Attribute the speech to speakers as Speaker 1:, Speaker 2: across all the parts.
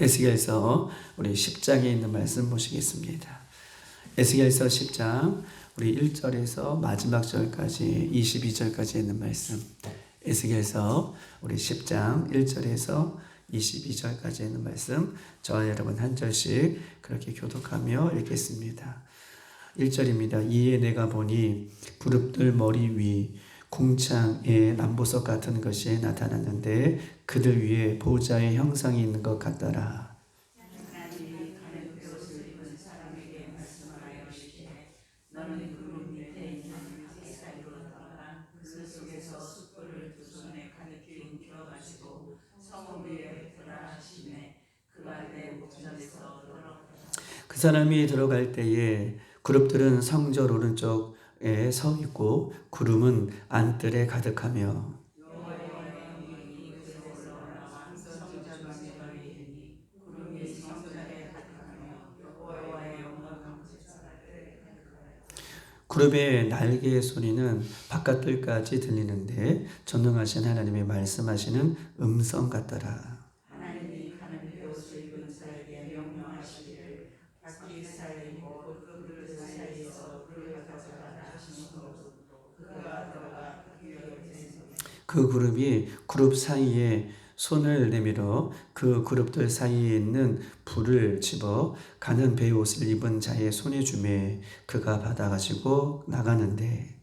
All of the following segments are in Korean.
Speaker 1: 에스겔서 우리 10장에 있는 말씀 보시겠습니다. 에스겔서 10장 우리 1절에서 마지막 절까지 22절까지 있는 말씀. 에스겔서 우리 10장 1절에서 22절까지 있는 말씀. 저와 여러분 한 절씩 그렇게 교독하며 읽겠습니다. 1절입니다. 이에 내가 보니 그룹들 머리 위 궁창의 남보석 같은 것이 나타났는데 그들 위에 보좌의 형상이 있는 것 같더라. 그 사람이 들어갈 때에 그룹들은 성전 오른쪽에 서 있고 구름은 안뜰에 가득하며 구름의 날개의 소리는 바깥들까지 들리는데 전능하신 하나님이 말씀하시는 음성 같더라. 그 그룹이 그룹 사이에 손을 내밀어 그 그룹들 사이에 있는 불을 집어 가는 베옷을 입은 자의 손에 주매 그가 받아가지고 나가는데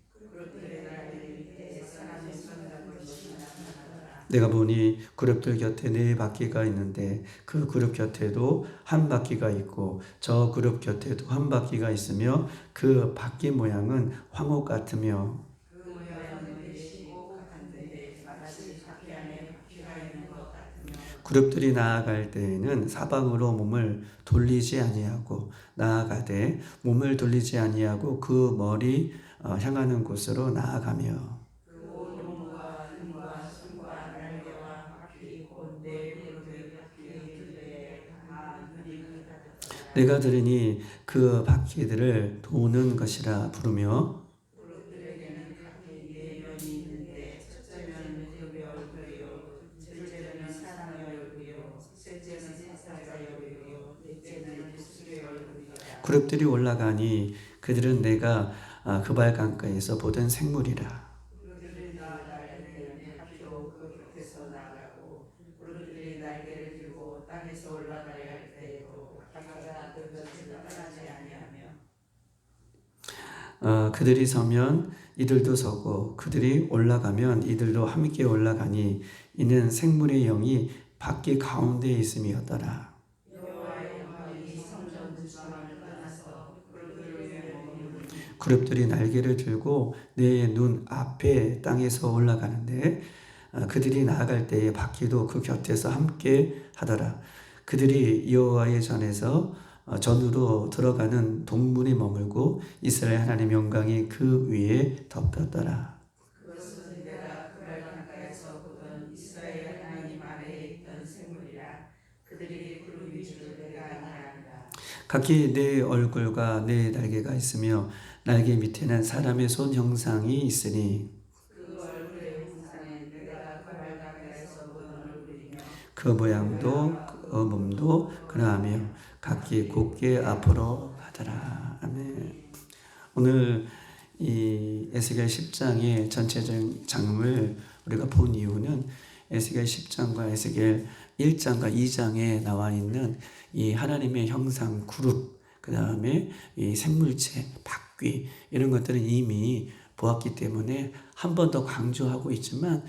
Speaker 1: 내가 보니 그룹들 곁에 4바퀴가 있는데 그 그룹 곁에도 한 바퀴가 있고 저 그룹 곁에도 한 바퀴가 있으며 그 바퀴 모양은 황옥 같으며 그룹들이 나아갈 때에는 사방으로 몸을 돌리지 아니하고 나아가되 몸을 돌리지 아니하고 그 머리 향하는 곳으로 나아가며 내가 들으니 그 바퀴들을 도는 것이라 부르며 그룹들이 올라가니 그들은 내가 그발 강가에서 보던 생물이라. 그들이 서면 이들도 서고 그들이 올라가면 이들도 함께 올라가니 이는 생물의 영이 바퀴 가운데에 있음이었더라. 그룹들이 날개를 들고 내 눈 앞에 땅에서 올라가는데 그들이 나아갈 때에 바퀴도 그 곁에서 함께 하더라. 그들이 여호와의 전으로 들어가는 동문에 머물고 이스라엘 하나님의 영광이 그 위에 덮였더라. 각기 네 얼굴과 네 날개가 있으며 날개 밑에는 사람의 손 형상이 있으니 그 모양도 그 몸도 그러하며 각기 곧게 앞으로 가더라. 아멘. 오늘 이 에스겔 10장의 전체적인 장을 우리가 본 이유는 에스겔 10장과 에스겔 1장과 2장에 나와 있는 이 하나님의 형상 그룹, 그 다음에 이 생물체, 바퀴 이런 것들은 이미 보았기 때문에 한 번 더 강조하고 있지만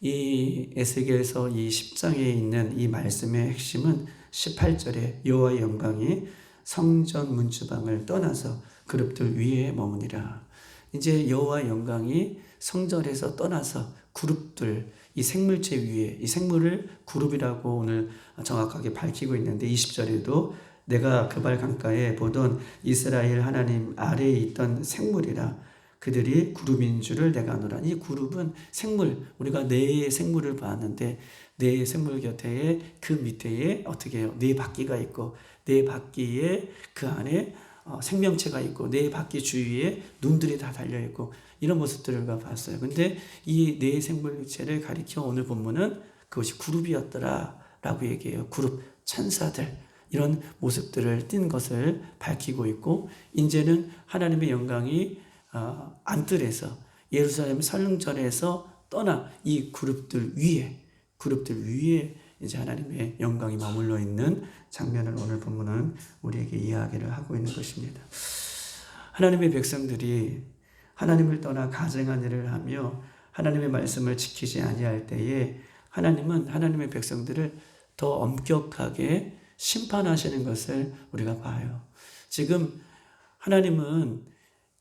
Speaker 1: 이 에스겔서 이 10장에 있는 이 말씀의 핵심은 18절에 여호와의 영광이 성전 문주방을 떠나서 그룹들 위에 머무니라. 이제 여호와의 영광이 성전에서 떠나서 그룹들, 이 생물체 위에, 이 생물을 그룹이라고 오늘 정확하게 밝히고 있는데 20절에도 내가 그발 강가에 보던 이스라엘 하나님 아래에 있던 생물이라 그들이 그룹인 줄을 내가 아노라. 이 그룹은 생물, 우리가 네 생물을 봤는데 네 생물 곁에 그 밑에 어떻게 해요? 네 바퀴가 있고 네 바퀴에 그 안에 생명체가 있고 네 바퀴 주위에 눈들이 다 달려있고 이런 모습들을 봤어요. 근데 이 네 생물체를 가리켜 오늘 본문은 그것이 그룹이었더라 라고 얘기해요. 그룹, 천사들 이런 모습들을 띈 것을 밝히고 있고, 이제는 하나님의 영광이 안뜰에서 예루살렘 설릉절에서 떠나 이 그룹들 위에 이제 하나님의 영광이 머물러 있는 장면을 오늘 본문은 우리에게 이야기를 하고 있는 것입니다. 하나님의 백성들이 하나님을 떠나 가증한 일을 하며 하나님의 말씀을 지키지 아니할 때에 하나님은 하나님의 백성들을 더 엄격하게 심판하시는 것을 우리가 봐요. 지금 하나님은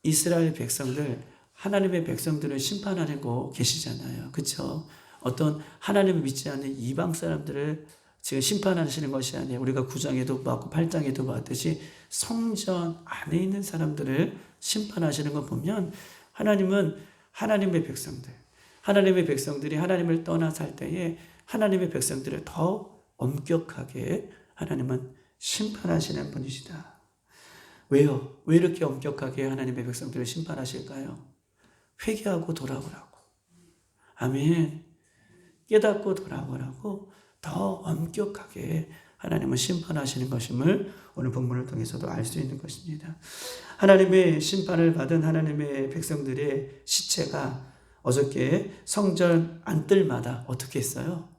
Speaker 1: 이스라엘 백성들, 하나님의 백성들을 심판하고 계시잖아요. 그렇죠? 어떤 하나님을 믿지 않는 이방 사람들을 지금 심판하시는 것이 아니에요. 우리가 9장에도 봤고 8장에도 봤듯이 성전 안에 있는 사람들을 심판하시는 거 보면, 하나님은 하나님의 백성들이 하나님을 떠나 살 때에 하나님의 백성들을 더 엄격하게 하나님은 심판하시는 분이시다. 왜요? 왜 이렇게 엄격하게 하나님의 백성들을 심판하실까요? 회개하고 돌아오라고. 아멘. 깨닫고 돌아오라고 더 엄격하게 하나님은 심판하시는 것임을 오늘 본문을 통해서도 알 수 있는 것입니다. 하나님의 심판을 받은 하나님의 백성들의 시체가 어저께 성전 안뜰마다 어떻게 했어요?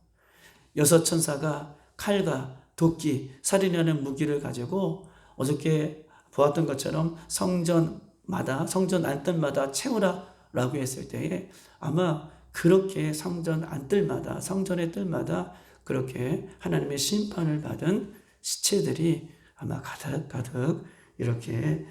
Speaker 1: 6 천사가 칼과 도끼, 살인하는 무기를 가지고 어저께 보았던 것처럼 성전 안뜰마다 채우라라고 했을 때에 아마 그렇게 성전 안뜰마다, 성전의 뜰마다 그렇게 하나님의 심판을 받은 시체들이 아마 가득 이렇게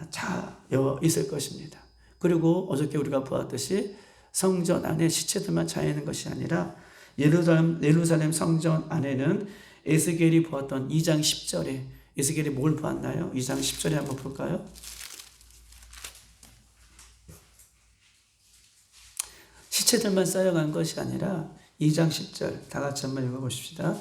Speaker 1: 차여 있을 것입니다. 그리고 어저께 우리가 보았듯이 성전 안에 시체들만 차 있는 것이 아니라 예루살렘 성전 안에는 에스겔이 보았던 2장 10절에 에스겔이 뭘 보았나요? 2장 10절에 한번 볼까요? 시체들만 쌓여간 것이 아니라 2장 10절 다 같이 한번 읽어보십시다.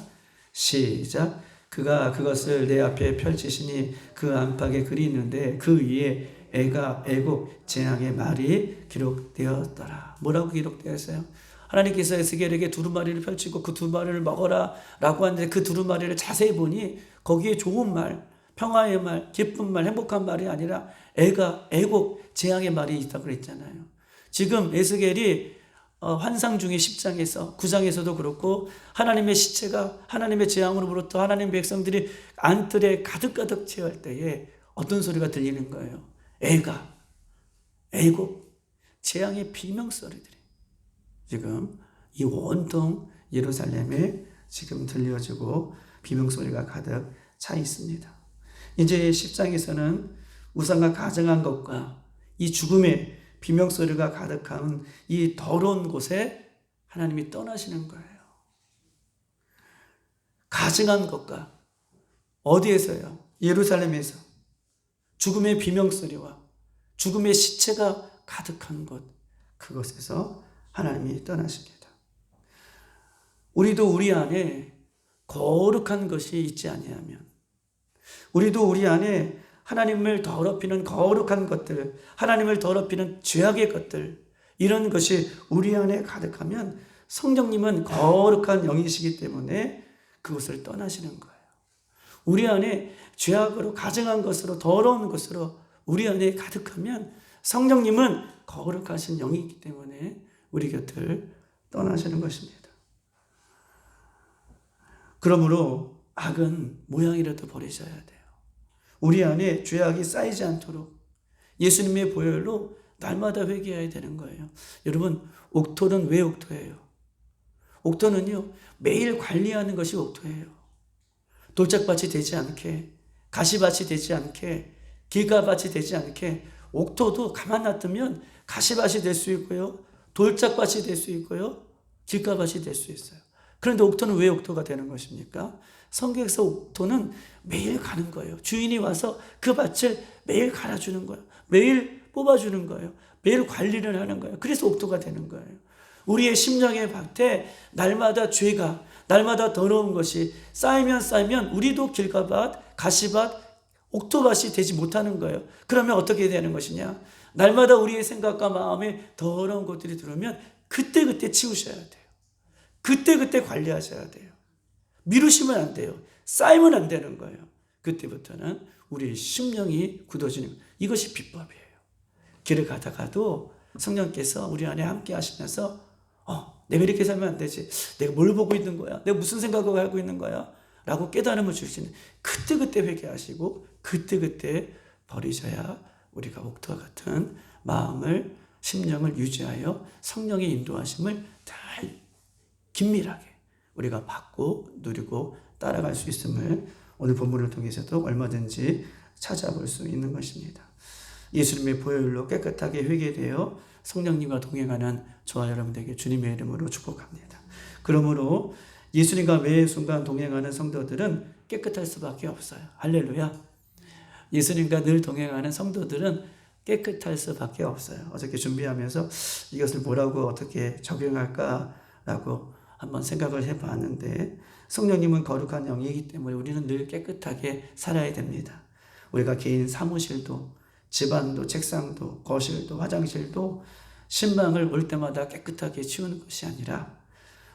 Speaker 1: 시작. 그가 그것을 내 앞에 펼치시니 그 안팎에 글이 있는데 그 위에 애국 재앙의 말이 기록되었더라. 뭐라고 기록되었어요? 하나님께서 에스겔에게 두루마리를 펼치고 그 두루마리를 먹어라 라고 하는데, 그 두루마리를 자세히 보니 거기에 좋은 말, 평화의 말, 기쁜 말, 행복한 말이 아니라 애국 재앙의 말이 있다고 그랬잖아요. 지금 에스겔이 환상 중에 10장에서 9장에서도 그렇고 하나님의 시체가 하나님의 재앙으로부터 하나님의 백성들이 안뜰에 가득 채울 때에 어떤 소리가 들리는 거예요? 애국, 재앙의 비명소리들이 지금 이 온통 예루살렘에 지금 들려지고 비명소리가 가득 차 있습니다. 이제 10장에서는 우상과 가증한 것과 이 죽음의 비명소리가 가득한 이 더러운 곳에 하나님이 떠나시는 거예요. 가증한 것과 어디에서요? 예루살렘에서 죽음의 비명소리와 죽음의 시체가 가득한 곳, 그곳에서 하나님이 떠나십니다. 우리도 우리 안에 거룩한 것이 있지 아니하면, 우리도 우리 안에 하나님을 더럽히는 거룩한 것들, 하나님을 더럽히는 죄악의 것들, 이런 것이 우리 안에 가득하면 성령님은 거룩한 영이시기 때문에 그것을 떠나시는 거예요. 우리 안에 죄악으로 가증한 것으로 더러운 것으로 우리 안에 가득하면 성령님은 거룩하신 영이기 때문에 우리 곁을 떠나시는 것입니다. 그러므로 악은 모양이라도 버리셔야 돼요. 우리 안에 죄악이 쌓이지 않도록 예수님의 보혈로 날마다 회개해야 되는 거예요. 여러분, 옥토는 왜 옥토예요? 옥토는요, 매일 관리하는 것이 옥토예요. 돌짝밭이 되지 않게, 가시밭이 되지 않게, 길가밭이 되지 않게, 옥토도 가만 놔두면 가시밭이 될 수 있고요, 돌짝밭이 될 수 있고요, 길가밭이 될 수 있어요. 그런데 옥토는 왜 옥토가 되는 것입니까? 성경에서 옥토는 매일 가는 거예요. 주인이 와서 그 밭을 매일 갈아주는 거예요. 매일 뽑아주는 거예요. 매일 관리를 하는 거예요. 그래서 옥토가 되는 거예요. 우리의 심령의 밭에 날마다 죄가, 날마다 더러운 것이 쌓이면 우리도 길가밭, 가시밭, 옥토밭이 되지 못하는 거예요. 그러면 어떻게 되는 것이냐? 날마다 우리의 생각과 마음에 더러운 것들이 들어오면 그때 치우셔야 돼요. 그때 관리하셔야 돼요. 미루시면 안 돼요. 쌓이면 안 되는 거예요. 그때부터는 우리의 심령이 굳어지는 거예요. 이것이 비법이에요. 길을 가다가도 성령께서 우리 안에 함께 하시면서 내가 이렇게 살면 안 되지. 내가 뭘 보고 있는 거야? 내가 무슨 생각을 하고 있는 거야? 라고 깨달음을 주시는 그때그때 회개하시고 그때그때 버리셔야 우리가 옥토와 같은 마음을 심령을 유지하여 성령의 인도하심을 잘 긴밀하게 우리가 받고 누리고 따라갈 수 있음을 오늘 본문을 통해서도 얼마든지 찾아볼 수 있는 것입니다. 예수님의 보혈로 깨끗하게 회개되어 성령님과 동행하는 저와 여러분들에게 주님의 이름으로 축복합니다. 그러므로 예수님과 매 순간 동행하는 성도들은 깨끗할 수밖에 없어요. 할렐루야. 예수님과 늘 동행하는 성도들은 깨끗할 수밖에 없어요. 어저께 준비하면서 이것을 뭐라고 어떻게 적용할까라고 한번 생각을 해봤는데 성령님은 거룩한 영이기 때문에 우리는 늘 깨끗하게 살아야 됩니다. 우리가 개인 사무실도 집안도 책상도 거실도 화장실도 신방을 올 때마다 깨끗하게 치우는 것이 아니라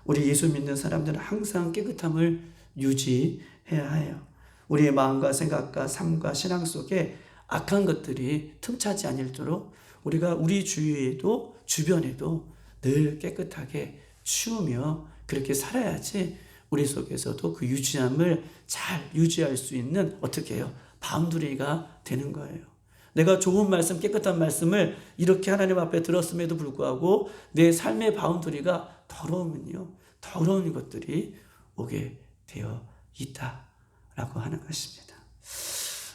Speaker 1: 우리 예수 믿는 사람들은 항상 깨끗함을 유지해야 해요. 우리의 마음과 생각과 삶과 신앙 속에 악한 것들이 틈차지 않도록 우리가 우리 주위에도 주변에도 늘 깨끗하게 치우며 그렇게 살아야지 우리 속에서도 그 유지함을 잘 유지할 수 있는 어떻게 해요? 바운더리가 되는 거예요. 내가 좋은 말씀, 깨끗한 말씀을 이렇게 하나님 앞에 들었음에도 불구하고 내 삶의 바운더리가 더러우면요, 더러운 것들이 오게 되어 있다라고 하는 것입니다.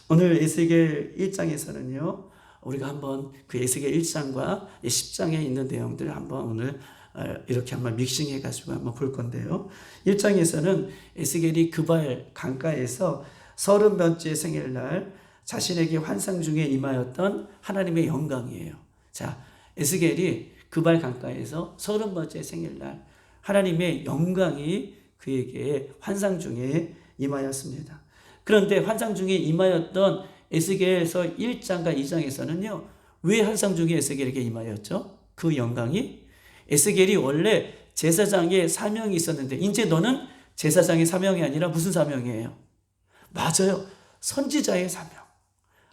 Speaker 1: 오늘 에스겔 1장에서는요, 우리가 한번 그 에스겔 1장과 10장에 있는 내용들을 한번 오늘 이렇게 한번 믹싱해가지고 한번 볼 건데요. 1장에서는 에스겔이 그발 강가에서 30번째 생일날 자신에게 환상 중에 임하였던 하나님의 영광이에요. 자, 에스겔이 그발 강가에서 30번째 생일날 하나님의 영광이 그에게 환상 중에 임하였습니다. 그런데 환상 중에 임하였던 에스겔서 1장과 2장에서는요. 왜 환상 중에 에스겔에게 임하였죠? 그 영광이 에스겔이 원래 제사장의 사명이 있었는데 이제 너는 제사장의 사명이 아니라 무슨 사명이에요? 맞아요. 선지자의 사명.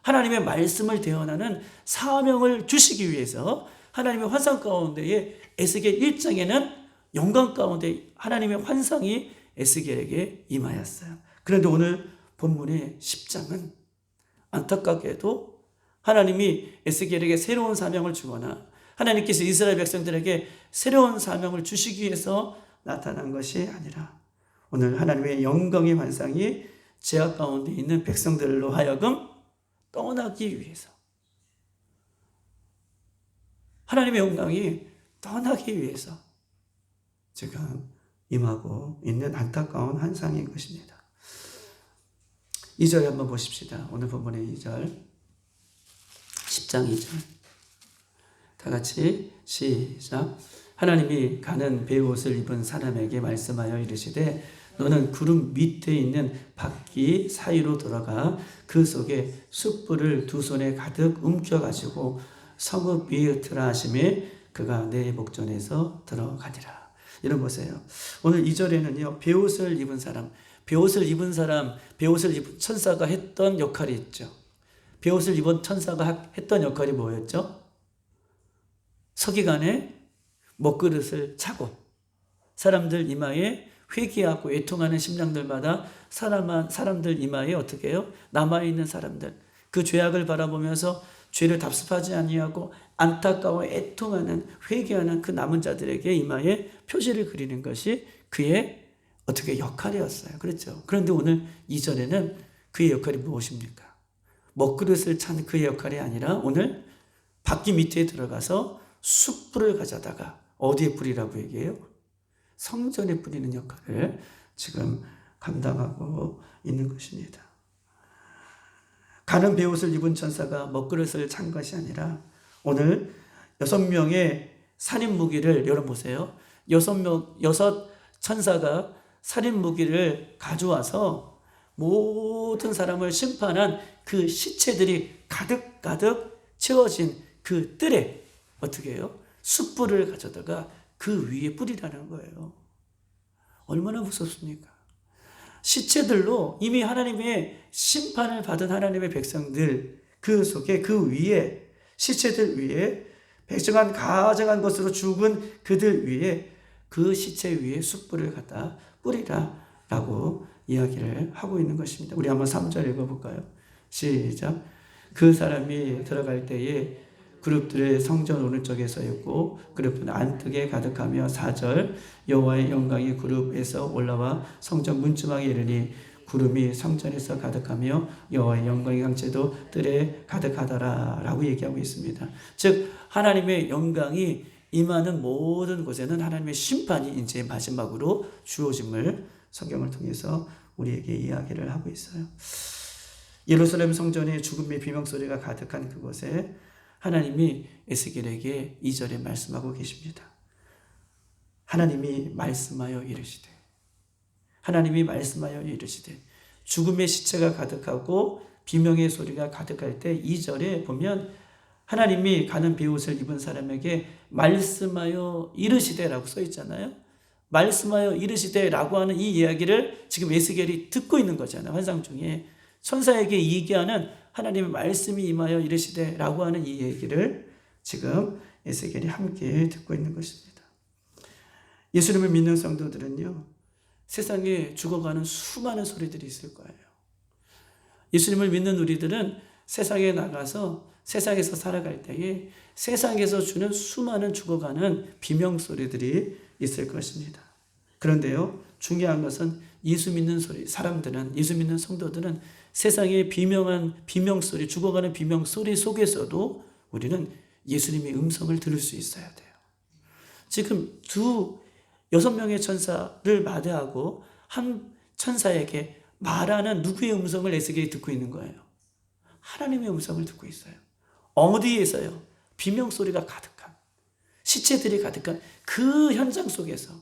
Speaker 1: 하나님의 말씀을 대언하는 사명을 주시기 위해서 하나님의 환상 가운데에 에스겔 1장에는 영광 가운데 하나님의 환상이 에스겔에게 임하였어요. 그런데 오늘 본문의 10장은 안타깝게도 하나님이 에스겔에게 새로운 사명을 주거나 하나님께서 이스라엘 백성들에게 새로운 사명을 주시기 위해서 나타난 것이 아니라 오늘 하나님의 영광의 환상이 죄악 가운데 있는 백성들로 하여금 떠나기 위해서 하나님의 영광이 떠나기 위해서 지금 임하고 있는 안타까운 환상인 것입니다. 2절 한번 보십시다. 오늘 본문의 2절 10장 2절 다 같이 시작. 하나님이 가는 베옷을 입은 사람에게 말씀하여 이르시되 너는 구름 밑에 있는 바퀴 사이로 들어가 그 속에 숯불을 두 손에 가득 움켜가지고 성읍 위에 틀어 하심에 그가 내 목전에서 들어가니라. 이런 보세요. 오늘 2절에는요. 베옷을 입은 사람, 베옷을 입은 천사가 했던 역할이 있죠. 베옷을 입은 천사가 했던 역할이 뭐였죠? 서기관에 먹그릇을 차고 사람들 이마에 회개하고 애통하는 심령들마다 사람들 이마에 어떻게 해요? 남아있는 사람들 그 죄악을 바라보면서 죄를 답습하지 아니하고 안타까워 애통하는 회개하는 그 남은 자들에게 이마에 표시를 그리는 것이 그의 어떻게 역할이었어요. 그렇죠. 그런데 오늘 2절에는 그의 역할이 무엇입니까? 먹그릇을 찬 그의 역할이 아니라 오늘 바퀴 밑에 들어가서 숯불을 가져다가 어디에 뿌리라고 얘기해요? 성전에 뿌리는 역할을 지금 감당하고 있는 것입니다. 가는 베옷을 입은 천사가 먹그릇을 찬 것이 아니라 오늘 6명의 살인 무기를 열어보세요. 6 천사가 살인 무기를 가져와서 모든 사람을 심판한 그 시체들이 가득가득 채워진 그 뜰에 어떻게 해요? 숯불을 가져다가 그 위에 뿌리라는 거예요. 얼마나 무섭습니까? 시체들로 이미 하나님의 심판을 받은 하나님의 백성들 그 속에 그 위에 시체들 위에 백성한 가증한 것으로 죽은 그들 위에 그 시체 위에 숯불을 갖다 뿌리라 라고 이야기를 하고 있는 것입니다. 우리 한번 3절 읽어볼까요? 시작. 그 사람이 들어갈 때에 그룹들의 성전 오른쪽에 서 있고 그룹은 안뜰에 가득하며 4절 여호와의 영광이 그룹에서 올라와 성전 문지방에 이르니 구름이 성전에서 가득하며 여호와의 영광의 강체도 뜰에 가득하더라 라고 얘기하고 있습니다. 즉 하나님의 영광이 임하는 모든 곳에는 하나님의 심판이 이제 마지막으로 주어짐을 성경을 통해서 우리에게 이야기를 하고 있어요. 예루살렘 성전에 죽음의 비명소리가 가득한 그곳에 하나님이 에스겔에게 2절에 말씀하고 계십니다. 하나님이 말씀하여 이르시되 죽음의 시체가 가득하고 비명의 소리가 가득할 때 2절에 보면 하나님이 가는 베옷을 입은 사람에게 말씀하여 이르시되라고 써 있잖아요. 말씀하여 이르시되라고 하는 이 이야기를 지금 에스겔이 듣고 있는 거잖아요. 환상 중에 천사에게 얘기하는 하나님의 말씀이 임하여 이르시되라고 하는 이 얘기를 지금 에스겔이 함께 듣고 있는 것입니다. 예수님을 믿는 성도들은요, 세상에 죽어가는 수많은 소리들이 있을 거예요. 예수님을 믿는 우리들은 세상에 나가서 세상에서 살아갈 때에 세상에서 주는 수많은 죽어가는 비명소리들이 있을 것입니다. 그런데요, 중요한 것은 예수 믿는 사람들은, 예수 믿는 성도들은 세상의 비명소리, 죽어가는 비명소리 속에서도 우리는 예수님의 음성을 들을 수 있어야 돼요. 지금 6명의 천사를 마다하고 한 천사에게 말하는 누구의 음성을 에스겔이 듣고 있는 거예요? 하나님의 음성을 듣고 있어요. 어디에서요? 비명소리가 가득한, 시체들이 가득한 그 현장 속에서,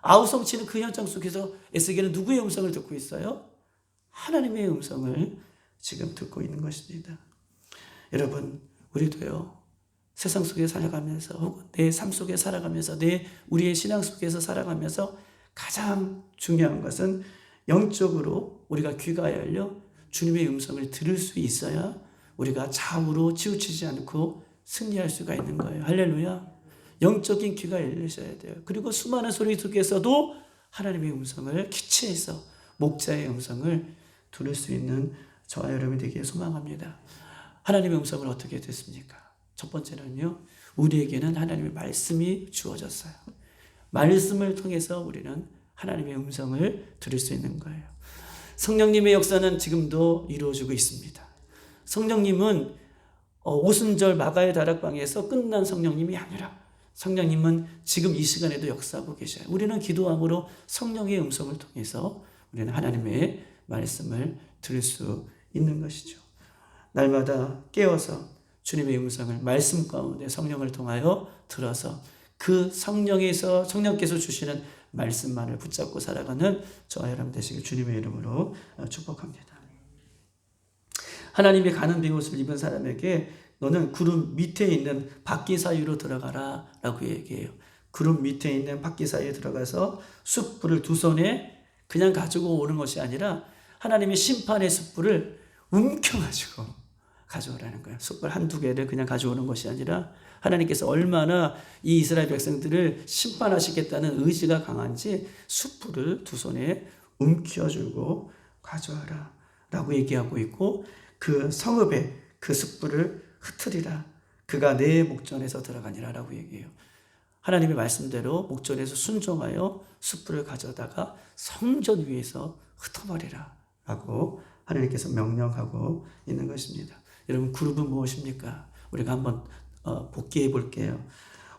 Speaker 1: 아우성치는 그 현장 속에서 에스겔은 누구의 음성을 듣고 있어요? 하나님의 음성을 지금 듣고 있는 것입니다. 여러분, 우리도요, 세상 속에 살아가면서 혹은 내 삶 속에 살아가면서 우리의 신앙 속에서 살아가면서 가장 중요한 것은 영적으로 우리가 귀가 열려 주님의 음성을 들을 수 있어야 우리가 좌우로 치우치지 않고 승리할 수가 있는 거예요. 할렐루야. 영적인 귀가 열리셔야 돼요. 그리고 수많은 소리 속에서도 하나님의 음성을 키치해서 목자의 음성을 들을 수 있는 저와 여러분이 되기를 소망합니다. 하나님의 음성을 어떻게 듣습니까? 첫 번째는요, 우리에게는 하나님의 말씀이 주어졌어요. 말씀을 통해서 우리는 하나님의 음성을 들을 수 있는 거예요. 성령님의 역사는 지금도 이루어지고 있습니다. 성령님은 오순절 마가의 다락방에서 끝난 성령님이 아니라 성령님은 지금 이 시간에도 역사하고 계셔요. 우리는 기도함으로 성령의 음성을 통해서 우리는 하나님의 말씀을 들을 수 있는 것이죠. 날마다 깨어서 주님의 음성을 말씀 가운데 성령을 통하여 들어서 그 성령께서 주시는 말씀만을 붙잡고 살아가는 저와 여러분 되시길 주님의 이름으로 축복합니다. 하나님이 가는 베옷을 입은 사람에게 너는 구름 밑에 있는 바퀴 사이로 들어가라 라고 얘기해요. 구름 밑에 있는 바퀴 사이에 들어가서 숯불을 두 손에 그냥 가지고 오는 것이 아니라 하나님의 심판의 숯불을 움켜가지고 가져오라는 거예요. 숯불 한두 개를 그냥 가져오는 것이 아니라 하나님께서 얼마나 이 이스라엘 백성들을 심판하시겠다는 의지가 강한지 숯불을 두 손에 움켜쥐고 가져와라 라고 얘기하고 있고, 그 성읍에 그 숯불을 흩으리라. 그가 내 목전에서 들어가니라 라고 얘기해요. 하나님의 말씀대로 목전에서 순종하여 숯불을 가져다가 성전 위에서 흩어버리라 라고 하나님께서 명령하고 있는 것입니다. 여러분, 그룹은 무엇입니까? 우리가 한번 복기해 볼게요.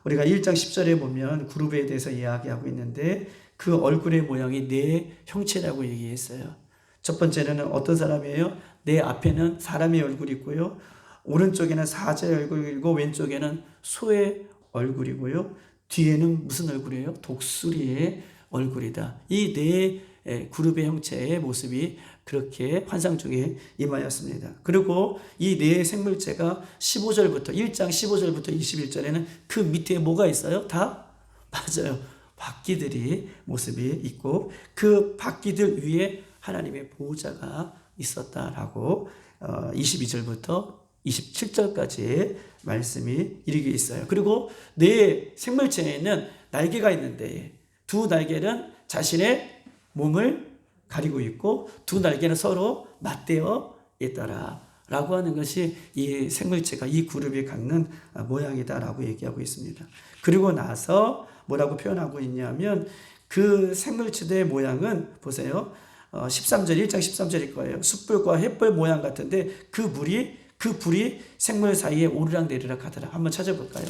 Speaker 1: 우리가 1장 10절에 보면 그룹에 대해서 이야기하고 있는데 그 얼굴의 모양이 네 형체라고 얘기했어요. 첫 번째는 어떤 사람이에요? 내 앞에는 사람의 얼굴이 있고요. 오른쪽에는 사자의 얼굴이고 왼쪽에는 소의 얼굴이고요. 뒤에는 무슨 얼굴이에요? 독수리의 얼굴이다. 이 네 그룹의 형체의 모습이 그렇게 환상 중에 임하였습니다. 그리고 이 네 생물체가 1장 15절부터 21절에는 그 밑에 뭐가 있어요? 다 맞아요. 바퀴들이 모습이 있고 그 바퀴들 위에 하나님의 보호자가 있었다라고 22절부터 27절까지의 말씀이 이르게 있어요. 그리고 내 생물체에는 날개가 있는데 두 날개는 자신의 몸을 가리고 있고 두 날개는 서로 맞대어 있더라 라고 하는 것이 이 생물체가 이 그룹이 갖는 모양이다라고 얘기하고 있습니다. 그리고 나서 뭐라고 표현하고 있냐면 그 생물체의 모양은 보세요. 13절 1장 13절일 거예요. 숯불과 횃불 모양 같은데 그 불이 생물 사이에 오르락 내리락 하더라. 한번 찾아볼까요?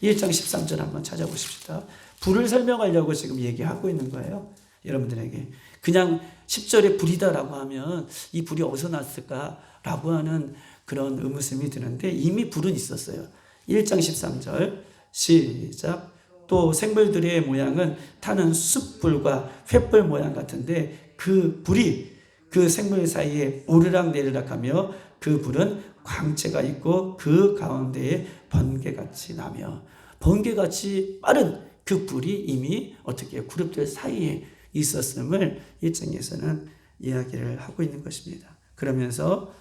Speaker 1: 1장 13절 한번 찾아보십시다. 불을 설명하려고 지금 얘기하고 있는 거예요. 여러분들에게. 그냥 10절에 불이다라고 하면 이 불이 어디서 났을까라고 하는 그런 의문심이 드는데 이미 불은 있었어요. 1장 13절 시작. 또 생물들의 모양은 타는 숯불과 횃불 모양 같은데 그 불이 그 생물 사이에 오르락 내리락 하며 그 불은 광채가 있고 그 가운데에 번개같이 나며 번개같이 빠른 그 불이 이미 어떻게 그룹들 사이에 있었음을 이 장에서는 이야기를 하고 있는 것입니다. 그러면서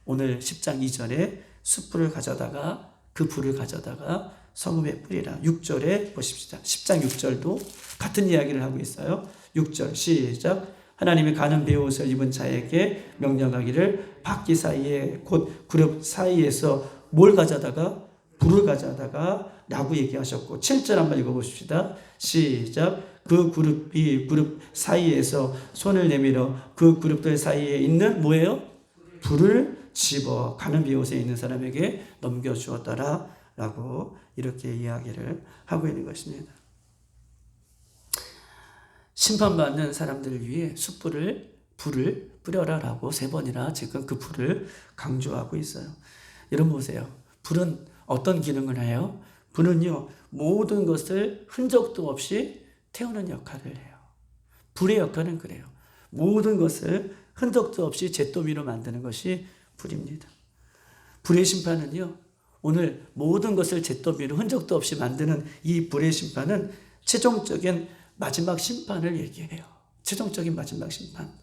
Speaker 1: 오늘 10장 2절에 숯불을 가져다가 그 불을 가져다가 성읍에 뿌리라. 6절에 보십시다. 10장 6절도 같은 이야기를 하고 있어요. 6절 시작. 하나님이 가는 베옷을 입은 자에게 명령하기를 바퀴 사이에 곧 그룹 사이에서 뭘 가져다가 불을 가져다가 라고 얘기하셨고 7절 한번 읽어보십시다. 시작. 그 그룹 사이에서 손을 내밀어 그 그룹들 사이에 있는 뭐예요? 불을 집어 가는 베옷에 있는 사람에게 넘겨주었더라 라고 이렇게 이야기를 하고 있는 것입니다. 심판받는 사람들을 위해 불을 뿌려라 라고 3번이나 지금 그 불을 강조하고 있어요. 여러분 보세요. 불은 어떤 기능을 해요? 불은요, 모든 것을 흔적도 없이 태우는 역할을 해요. 불의 역할은 그래요. 모든 것을 흔적도 없이 잿더미로 만드는 것이 불입니다. 불의 심판은요, 오늘 모든 것을 잿더미로 흔적도 없이 만드는 이 불의 심판은 최종적인 마지막 심판을 얘기해요. 최종적인 마지막 심판.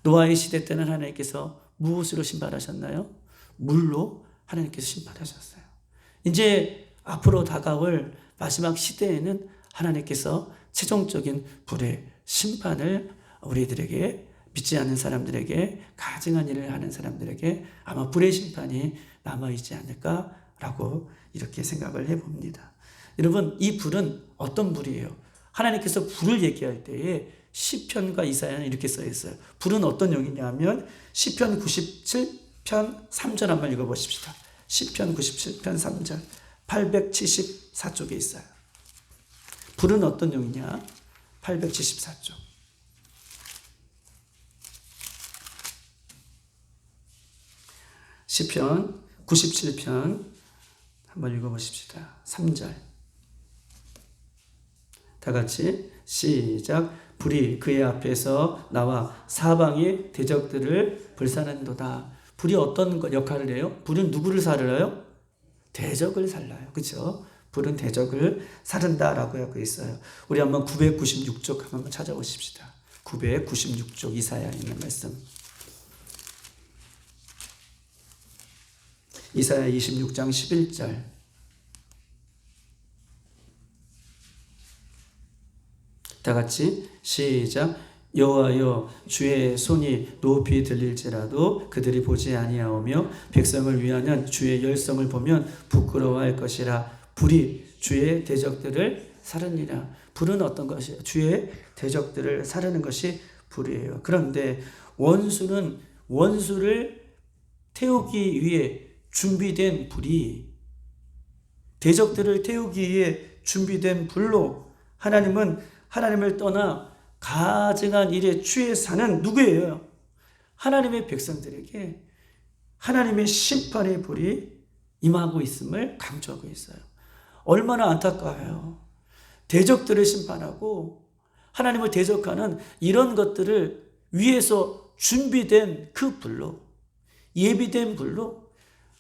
Speaker 1: 노아의 시대 때는 하나님께서 무엇으로 심판하셨나요? 물로 하나님께서 심판하셨어요. 이제 앞으로 다가올 마지막 시대에는 하나님께서 최종적인 불의 심판을 우리들에게 믿지 않는 사람들에게 가증한 일을 하는 사람들에게 아마 불의 심판이 남아있지 않을까라고 이렇게 생각을 해봅니다. 여러분 이 불은 어떤 불이에요? 하나님께서 불을 얘기할 때에 시편과 이사야는 이렇게 써 있어요. 불은 어떤 용이냐면 시편 97편 3절 한번 읽어보십시다. 시편 97편 3절 874쪽에 있어요. 불은 어떤 용이냐? 874쪽. 시편 97편 한번 읽어보십시다. 3절. 다 같이 시작. 불이 그의 앞에서 나와 사방의 대적들을 불사른도다. 불이 어떤 역할을 해요? 불은 누구를 살려요? 대적을 살라요. 그렇죠? 불은 대적을 사른다라고 하고 있어요. 우리 한번 996쪽 한번 찾아보십시다. 996쪽 이사야에 있는 말씀. 이사야 26장 11절. 다 같이 시작. 여호와여 주의 손이 높이 들릴지라도 그들이 보지 아니하오며 백성을 위하는 주의 열성을 보면 부끄러워할 것이라. 불이 주의 대적들을 사르니라. 불은 어떤 것이에요? 주의 대적들을 사르는 것이 불이에요. 그런데 원수를 태우기 위해 준비된 불이, 대적들을 태우기 위해 준비된 불로 하나님은 하나님을 떠나 가증한 일에 취해 사는 누구예요? 하나님의 백성들에게 하나님의 심판의 불이 임하고 있음을 강조하고 있어요. 얼마나 안타까워요. 대적들을 심판하고 하나님을 대적하는 이런 것들을 위해서 준비된 그 불로, 예비된 불로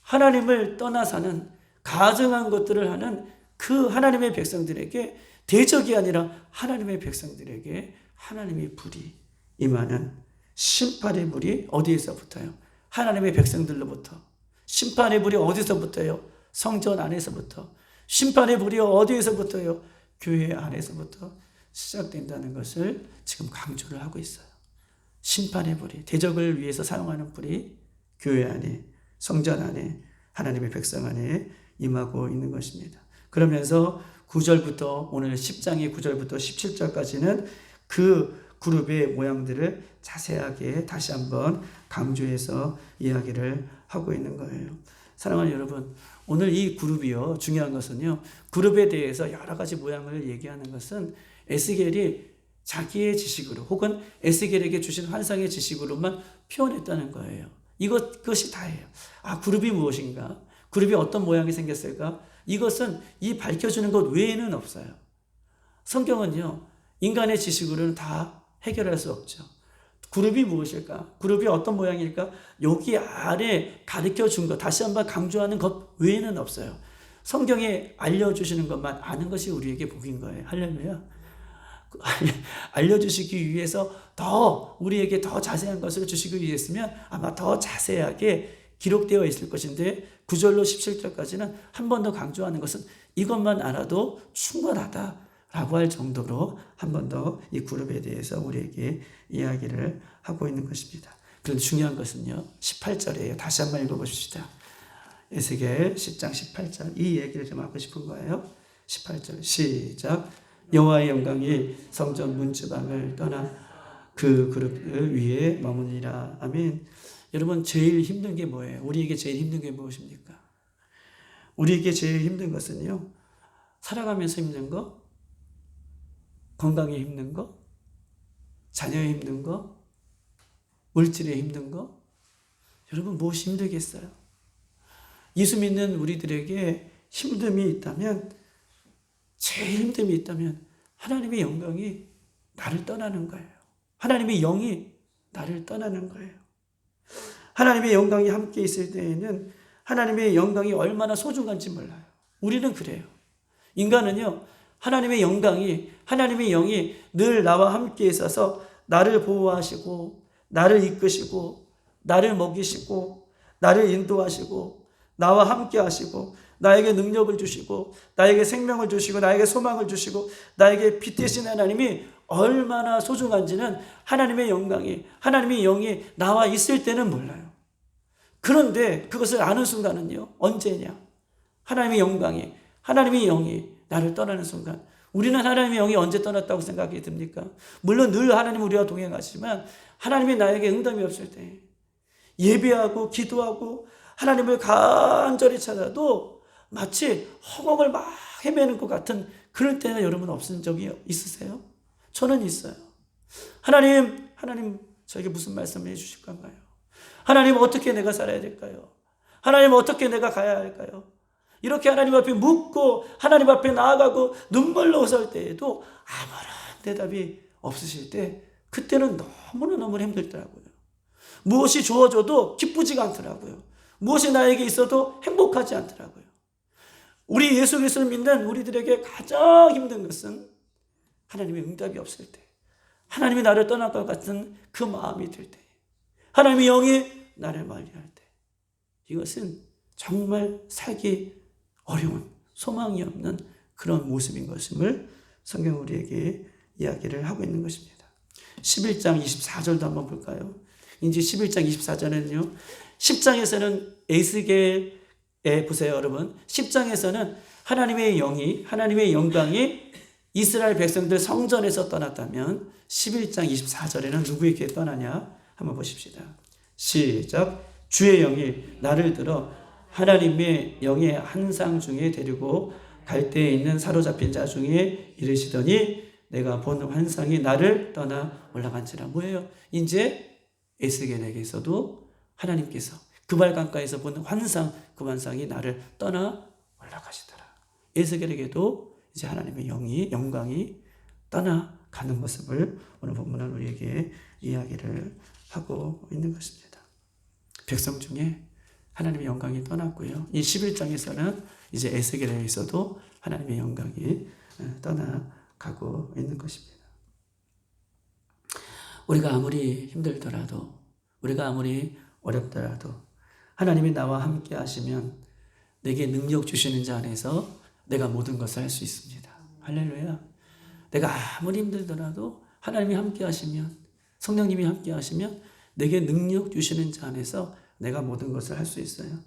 Speaker 1: 하나님을 떠나 사는 가증한 것들을 하는 그 하나님의 백성들에게 대적이 아니라 하나님의 백성들에게 하나님의 불이 임하는 심판의 불이 어디에서부터요? 하나님의 백성들로부터. 심판의 불이 어디서부터요? 성전 안에서부터. 심판의 불이 어디에서부터요? 교회 안에서부터 시작된다는 것을 지금 강조를 하고 있어요. 심판의 불이, 대적을 위해서 사용하는 불이 교회 안에, 성전 안에, 하나님의 백성 안에 임하고 있는 것입니다. 그러면서 9절부터 오늘 10장의 9절부터 17절까지는 그 그룹의 모양들을 자세하게 다시 한번 강조해서 이야기를 하고 있는 거예요. 사랑하는 여러분, 오늘 이 그룹이요, 중요한 것은요, 그룹에 대해서 여러 가지 모양을 얘기하는 것은 에스겔이 자기의 지식으로 혹은 에스겔에게 주신 환상의 지식으로만 표현했다는 거예요. 이것이 다예요. 그룹이 무엇인가? 그룹이 어떤 모양이 생겼을까? 이것은 이 밝혀주는 것 외에는 없어요. 성경은요, 인간의 지식으로는 다 해결할 수 없죠. 그룹이 무엇일까? 그룹이 어떤 모양일까? 여기 아래 가르쳐 준 것, 다시 한번 강조하는 것 외에는 없어요. 성경에 알려주시는 것만 아는 것이 우리에게 복인 거예요. 할렐루야. 알려주시기 위해서 우리에게 더 자세한 것을 주시기 위해서면 아마 더 자세하게 기록되어 있을 것인데 9절로 17절까지는 한 번 더 강조하는 것은 이것만 알아도 충분하다라고 할 정도로 한 번 더 이 그룹에 대해서 우리에게 이야기를 하고 있는 것입니다. 그런데 중요한 것은요, 18절이에요. 다시 한번 읽어보십시다. 에스겔 10장 18절, 이 얘기를 좀 하고 싶은 거예요. 18절 시작. 여호와의 영광이 성전 문지방을 떠나 그 그룹 위에 머무니라. 아멘. 여러분, 제일 힘든 게 뭐예요? 우리에게 제일 힘든 게 무엇입니까? 우리에게 제일 힘든 것은요, 살아가면서 힘든 거, 건강에 힘든 거, 자녀에 힘든 거, 물질에 힘든 거. 여러분, 무엇이 힘들겠어요? 예수 믿는 우리들에게 힘듦이 있다면, 제일 힘듦이 있다면 하나님의 영광이 나를 떠나는 거예요. 하나님의 영이 나를 떠나는 거예요. 하나님의 영광이 함께 있을 때에는 하나님의 영광이 얼마나 소중한지 몰라요. 우리는 그래요. 인간은요, 하나님의 영광이, 하나님의 영이 늘 나와 함께 있어서 나를 보호하시고, 나를 이끄시고, 나를 먹이시고, 나를 인도하시고, 나와 함께 하시고, 나에게 능력을 주시고, 나에게 생명을 주시고, 나에게 소망을 주시고, 나에게 빛 되신 하나님이 얼마나 소중한지는 하나님의 영광이, 하나님의 영이 나와 있을 때는 몰라요. 그런데 그것을 아는 순간은요, 언제냐? 하나님의 영광이, 하나님의 영이 나를 떠나는 순간. 우리는 하나님의 영이 언제 떠났다고 생각이 듭니까? 물론 늘 하나님 우리와 동행하시지만 하나님이 나에게 응답이 없을 때, 예배하고 기도하고 하나님을 간절히 찾아도 마치 허공을 막 헤매는 것 같은 그럴 때는 여러분 없은 적이 있으세요? 저는 있어요. 하나님 저에게 무슨 말씀을 해주실 건가요? 하나님, 어떻게 내가 살아야 될까요? 하나님, 어떻게 내가 가야 할까요? 이렇게 하나님 앞에 묻고 하나님 앞에 나아가고 눈물로 웃을 때에도 아무런 대답이 없으실 때, 그때는 너무나 힘들더라고요. 무엇이 주어져도 기쁘지가 않더라고요. 무엇이 나에게 있어도 행복하지 않더라고요. 우리 예수 그리스도를 믿는 우리들에게 가장 힘든 것은 하나님의 응답이 없을 때, 하나님이 나를 떠날 것 같은 그 마음이 들 때, 하나님의 영이 나를 멀리할 때, 이것은 정말 살기 어려운, 소망이 없는 그런 모습인 것임을 성경 우리에게 이야기를 하고 있는 것입니다. 11장 24절도 한번 볼까요? 이제 11장 24절은요, 10장에서는 에스겔에 보세요, 여러분. 10장에서는 하나님의 영이, 하나님의 영광이 이스라엘 백성들 성전에서 떠났다면 11장 24절에는 누구에게 떠나냐? 한번 보십시다. 시작. 주의 영이 나를 들어 하나님의 영의 한 상 중에 데리고 갈대에 있는 사로잡힌 자 중에 이르시더니 내가 본 환상이 나를 떠나 올라간지라. 뭐예요? 이제 에스겔에게서도 하나님께서 그발 강가에서 본 환상, 그 환상이 나를 떠나 올라가시더라. 에스겔에게도 이제 하나님의 영광이 떠나가는 모습을 오늘 본문은 우리에게 이야기를 하고 있는 것입니다. 백성 중에 하나님의 영광이 떠났고요. 이 11장에서는 이제 에스겔에게서도 하나님의 영광이 떠나가고 있는 것입니다. 우리가 아무리 힘들더라도, 우리가 아무리 어렵더라도 하나님이 나와 함께 하시면 내게 능력 주시는 자 안에서 내가 모든 것을 할 수 있습니다. 할렐루야. 내가 아무리 힘들더라도 하나님이 함께 하시면, 성령님이 함께 하시면 내게 능력 주시는 자 안에서 내가 모든 것을 할 수 있어요.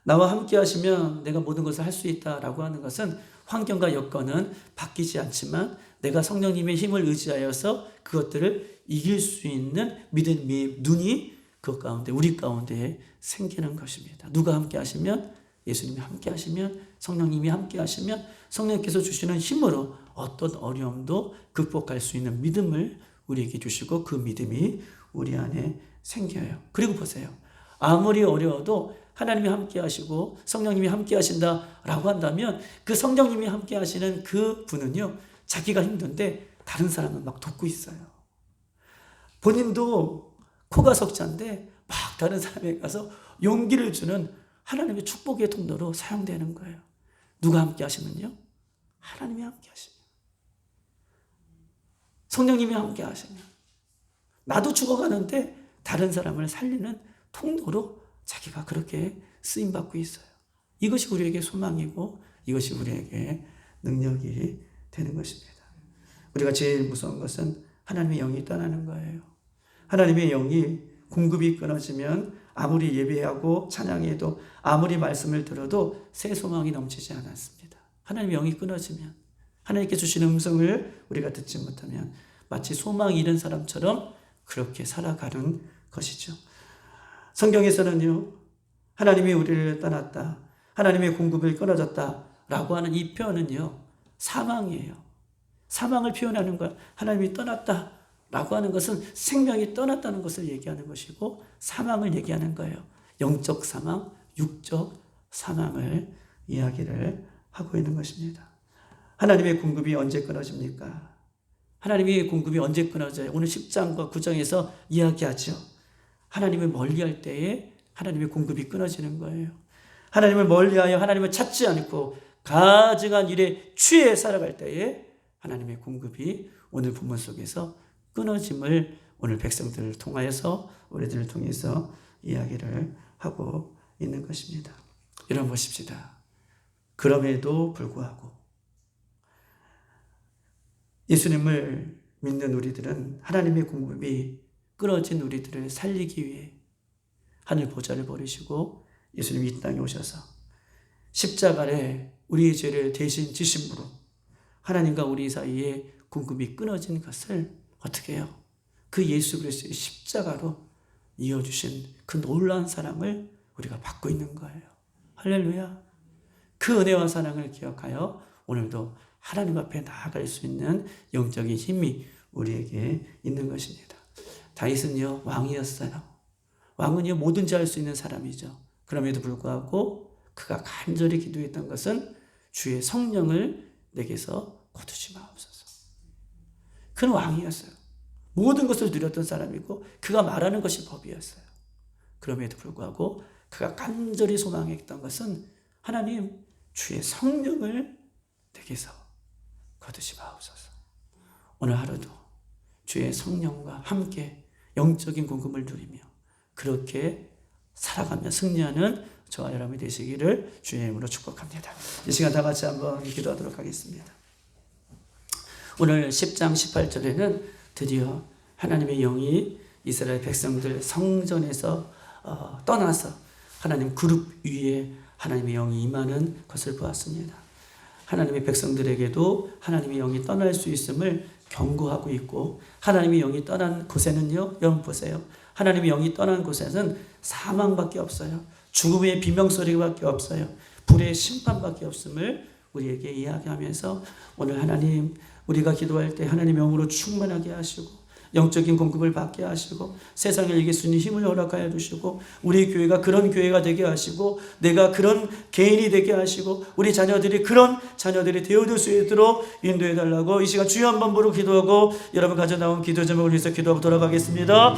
Speaker 1: 나와 함께 하시면 내가 모든 것을 할 수 있다라고 하는 것은 환경과 여건은 바뀌지 않지만 내가 성령님의 힘을 의지하여서 그것들을 이길 수 있는 믿음의 눈이 그 가운데, 우리 가운데 생기는 것입니다. 누가 함께 하시면? 예수님이 함께 하시면, 성령님이 함께 하시면 성령께서 주시는 힘으로 어떤 어려움도 극복할 수 있는 믿음을 우리에게 주시고 그 믿음이 우리 안에 생겨요. 그리고 보세요. 아무리 어려워도 하나님이 함께 하시고 성령님이 함께 하신다라고 한다면 그 성령님이 함께 하시는 그 분은요, 자기가 힘든데 다른 사람은 막 돕고 있어요. 본인도 코가 석자인데 막 다른 사람에게 가서 용기를 주는 하나님의 축복의 통로로 사용되는 거예요. 누가 함께 하시면요? 하나님이 함께 하시면, 성령님이 함께 하시면, 나도 죽어가는데 다른 사람을 살리는 통로로 자기가 그렇게 쓰임받고 있어요. 이것이 우리에게 소망이고 이것이 우리에게 능력이 되는 것입니다. 우리가 제일 무서운 것은 하나님의 영이 떠나는 거예요. 하나님의 영이 공급이 끊어지면 아무리 예배하고 찬양해도 아무리 말씀을 들어도 새 소망이 넘치지 않았습니다. 하나님의 영이 끊어지면, 하나님께 주시는 음성을 우리가 듣지 못하면 마치 소망이 잃은 사람처럼 그렇게 살아가는 것이죠. 성경에서는요, 하나님이 우리를 떠났다, 하나님의 공급을 끊어졌다 라고 하는 이 표현은요, 사망이에요. 사망을 표현하는 것, 하나님이 떠났다 라고 하는 것은 생명이 떠났다는 것을 얘기하는 것이고 사망을 얘기하는 거예요. 영적 사망, 육적 사망을 이야기를 하고 있는 것입니다. 하나님의 공급이 언제 끊어집니까? 하나님의 공급이 언제 끊어져요? 오늘 10장과 9장에서 이야기하죠. 하나님을 멀리할 때에 하나님의 공급이 끊어지는 거예요. 하나님을 멀리하여 하나님을 찾지 않고 가증한 일에 취해 살아갈 때에 하나님의 공급이 오늘 본문 속에서 끊어짐을 오늘 백성들을 통하여서, 우리들을 통해서 이야기를 하고 있는 것입니다. 여러분 보십시다. 그럼에도 불구하고 예수님을 믿는 우리들은 하나님의 공급이 끊어진 우리들을 살리기 위해 하늘 보좌를 버리시고 예수님이 이 땅에 오셔서 십자가에 우리의 죄를 대신 지심으로 하나님과 우리 사이에 공급이 끊어진 것을 어떻게 해요? 그 예수 그리스도의 십자가로 이어주신 그 놀라운 사랑을 우리가 받고 있는 거예요. 할렐루야. 그 은혜와 사랑을 기억하여 오늘도 하나님 앞에 나아갈 수 있는 영적인 힘이 우리에게 있는 것입니다. 다윗은요, 왕이었어요. 왕은요, 뭐든지 할 수 있는 사람이죠. 그럼에도 불구하고 그가 간절히 기도했던 것은 주의 성령을 내게서 거두지 마옵소서. 그는 왕이었어요. 모든 것을 누렸던 사람이고 그가 말하는 것이 법이었어요. 그럼에도 불구하고 그가 간절히 소망했던 것은 하나님, 주의 성령을 내게서 거두지 마옵소서. 오늘 하루도 주의 성령과 함께 영적인 공급을 누리며 그렇게 살아가며 승리하는 저와 여러분이 되시기를 주의 이름으로 축복합니다. 이 시간 다 같이 한번 기도하도록 하겠습니다. 오늘 10장 18절에는 드디어 하나님의 영이 이스라엘 백성들 성전에서 떠나서 하나님 그룹 위에 하나님의 영이 임하는 것을 보았습니다. 하나님의 백성들에게도 하나님의 영이 떠날 수 있음을 경고하고 있고, 하나님의 영이 떠난 곳에는요, 여러분 보세요. 하나님의 영이 떠난 곳에는 사망밖에 없어요. 죽음의 비명소리밖에 없어요. 불의 심판밖에 없음을 우리에게 이야기하면서 오늘 하나님, 우리가 기도할 때 하나님의 영으로 충만하게 하시고 영적인 공급을 받게 하시고 세상을 이길 수 있는 힘을 허락하여 주시고 우리 교회가 그런 교회가 되게 하시고 내가 그런 개인이 되게 하시고 우리 자녀들이 그런 자녀들이 되어줄 수 있도록 인도해 달라고 이 시간 주여 한번 부르고 기도하고 여러분 가져 나온 기도 제목을 위해서 기도하고 돌아가겠습니다.